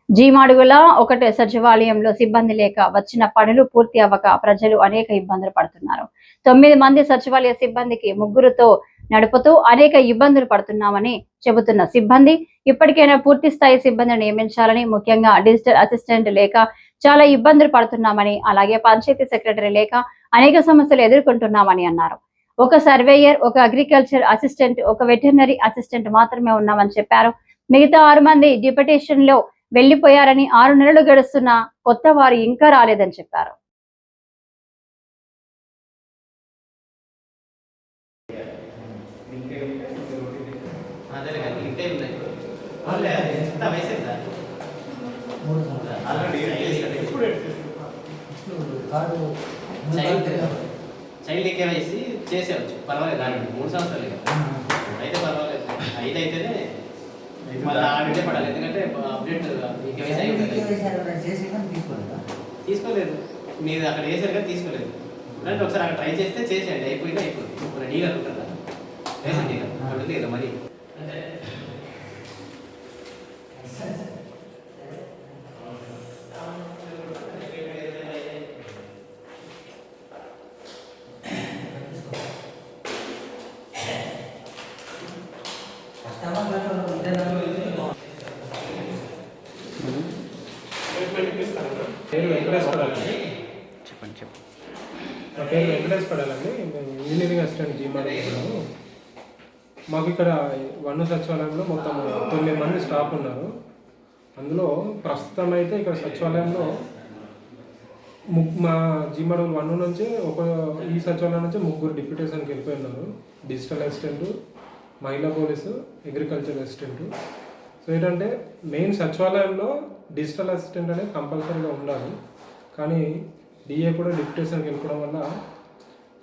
జీమాడుగుల ఒకటే సచివాలయంలో సిబ్బంది లేక వచ్చిన పనులు పూర్తి అవ్వక ప్రజలు అనేక ఇబ్బందులు పడుతున్నారు. 9 మంది సచివాలయ సిబ్బందికి ముగ్గురుతో నడుపుతూ అనేక ఇబ్బందులు పడుతున్నామని చెబుతున్న సిబ్బంది ఇప్పటికైనా పూర్తి స్థాయి సిబ్బందిని నియమించాలని, ముఖ్యంగా డిజిటల్ అసిస్టెంట్ లేక చాలా ఇబ్బందులు పడుతున్నామని, అలాగే పంచాయతీ సెక్రటరీ లేక అనేక సమస్యలు ఎదుర్కొంటున్నామని అన్నారు. ఒక సర్వేయర్, ఒక అగ్రికల్చర్ అసిస్టెంట్, ఒక వెటర్నరీ అసిస్టెంట్ మాత్రమే ఉన్నామని చెప్పారు. మిగతా 6 మంది డిప్యుటేషన్ లో వెళ్లిపోయారని, 6 నెలలు గడుస్తున్నా కొత్త వారు ఇంకా రాలేదని చెప్పారు. చైల్డ్ కేవైసీ చేసేవచ్చు, పర్వాలేదు. 3 సంవత్సరాలు అయితే పర్వాలేదు. 5 అయితేనే మళ్ళీ పడాలి, ఎందుకంటే అప్డేట్ తీసుకోలేదు. మీరు అక్కడ వేసారు కానీ తీసుకోలేదు. అంటే ఒకసారి అక్కడ ట్రై చేస్తే చేసేయండి, అయిపోయింది అయిపోతుంది. డీలర్ ఉంటుందా రేషన్ డీలర్ అక్కడ లేదు మరి. పేరు వెంకటేశ్వరాలండి. నా పేరు వెంకటేశ్వరాలండి. Engineering assistant జీమాడుగులో. మాకు ఇక్కడ వన్ సచివాలయంలో మొత్తం 9 మంది స్టాఫ్ ఉన్నారు. అందులో ప్రస్తుతం అయితే ఇక్కడ సచివాలయంలో మా జీమాడుగులు 1 నుంచి ఈ సచివాలయం నుంచి 3 డిప్యూటేషన్కి వెళ్ళిపోయినారు. డిజిటల్ అసిస్టెంట్, మహిళా పోలీసు, అగ్రికల్చర్ అసిస్టెంట్. సో ఏంటంటే మెయిన్ సచివాలయంలో డిజిటల్ అసిస్టెంట్ అనేది కంపల్సరీగా ఉండాలి. కానీ డిఏ కూడా డిప్యుటేషన్కి వెళ్ళిపోవడం వల్ల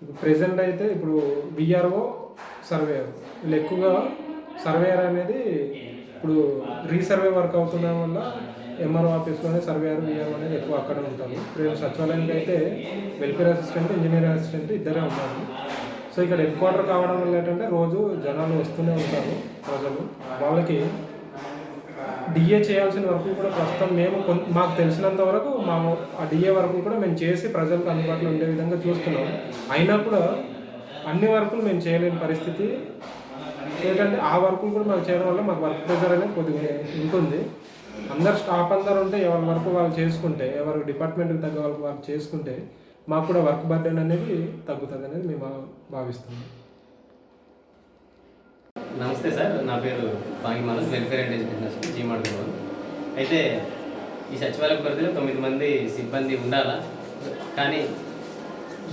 ఇప్పుడు ప్రెజెంట్ అయితే ఇప్పుడు విఆర్ఓ, సర్వేయర్, వీళ్ళు ఎక్కువగా సర్వేయర్ అనేది ఇప్పుడు రీసర్వే వర్క్ అవుతుండడం వల్ల ఎంఆర్ఓ ఆఫీస్లోనే సర్వేయర్, విఆర్ఓ అనేది ఎక్కువ అక్కడే ఉంటారు. ఇప్పుడు సచివాలయానికి అయితే వెల్ఫేర్ అసిస్టెంట్, ఇంజనీరింగ్ అసిస్టెంట్ ఇద్దరే ఉన్నారు. సో ఇక్కడ హెడ్ క్వార్టర్ కావడం వల్ల ఏంటంటే రోజు జనాలు వస్తూనే ఉంటారు. ప్రజలు వాళ్ళకి డిఏ చేయాల్సిన వర్క్ కూడా ప్రస్తుతం మేము మాకు తెలిసినంత వరకు ఆ డిఏ వర్క్ కూడా మేము చేసి ప్రజలకు అందుబాటులో ఉండే విధంగా చూస్తున్నాం. అయినా కూడా అన్ని వర్కులు మేము చేయలేని పరిస్థితి. ఏంటంటే ఆ వర్కులు కూడా మాకు చేయడం వల్ల మాకు వర్క్ ప్రెజర్ అనేది కొద్దిగా ఉంటుంది. అందరు స్టాఫ్ అందరూ ఉంటే ఎవరి వర్క్ వాళ్ళు చేసుకుంటే, ఎవరి డిపార్ట్మెంట్కి తగ్గ వాళ్ళు చేసుకుంటే మాకు కూడా వర్క్ బర్డెన్ అనేది తగ్గుతుంది అనేది మేము భావిస్తున్నాం. నమస్తే సార్, నా పేరు బాగి మనస్, వెల్ఫేర్ అండ్ బిజినెస్ జీమాడుగులో. అయితే ఈ సచివాలయ పరిధిలో 9 మంది సిబ్బంది ఉండాలా, కానీ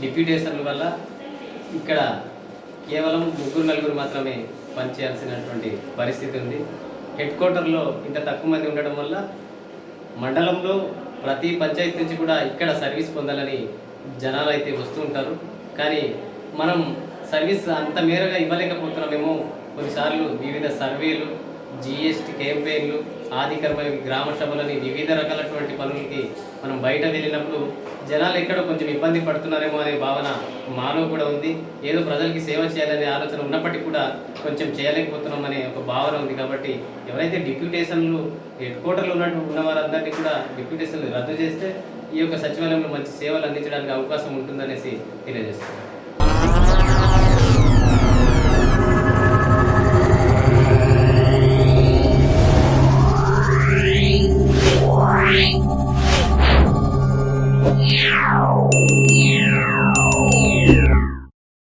డిప్యూటేషన్ల వల్ల ఇక్కడ కేవలం 3-4 మాత్రమే పనిచేయాల్సినటువంటి పరిస్థితి ఉంది. హెడ్ క్వార్టర్లో ఇంత తక్కువ మంది ఉండడం వల్ల మండలంలో ప్రతి పంచాయతీ నుంచి కూడా ఇక్కడ సర్వీస్ పొందాలని జనాలు అయితే వస్తూ ఉంటారు. కానీ మనం సర్వీస్ అంత మేరగా ఇవ్వలేకపోతున్నామేమో. కొన్నిసార్లు వివిధ సర్వేలు, జిఎస్టీ క్యాంపెయిన్లు, ఆదికర్మ గ్రామ సభలని, వివిధ రకాలటువంటి పనులకి మనం బయట వెళ్ళినప్పుడు జనాలు ఎక్కడో కొంచెం ఇబ్బంది పడుతున్నారేమో అనే భావన మాలో కూడా ఉంది. ఏదో ప్రజలకి సేవ చేయాలనే ఆలోచన ఉన్నప్పటికీ కూడా కొంచెం చేయలేకపోతున్నాం అనే ఒక భావన ఉంది. కాబట్టి ఎవరైతే డిప్యూటేషన్లు హెడ్ క్వార్టర్లో ఉన్న వారందరినీ కూడా డిప్యూటేషన్లు రద్దు చేస్తే ఈ యొక్క సచివాలయంలో మంచి సేవలు అందించడానికి అవకాశం ఉంటుందనేసి తెలియజేస్తున్నాను. Meow.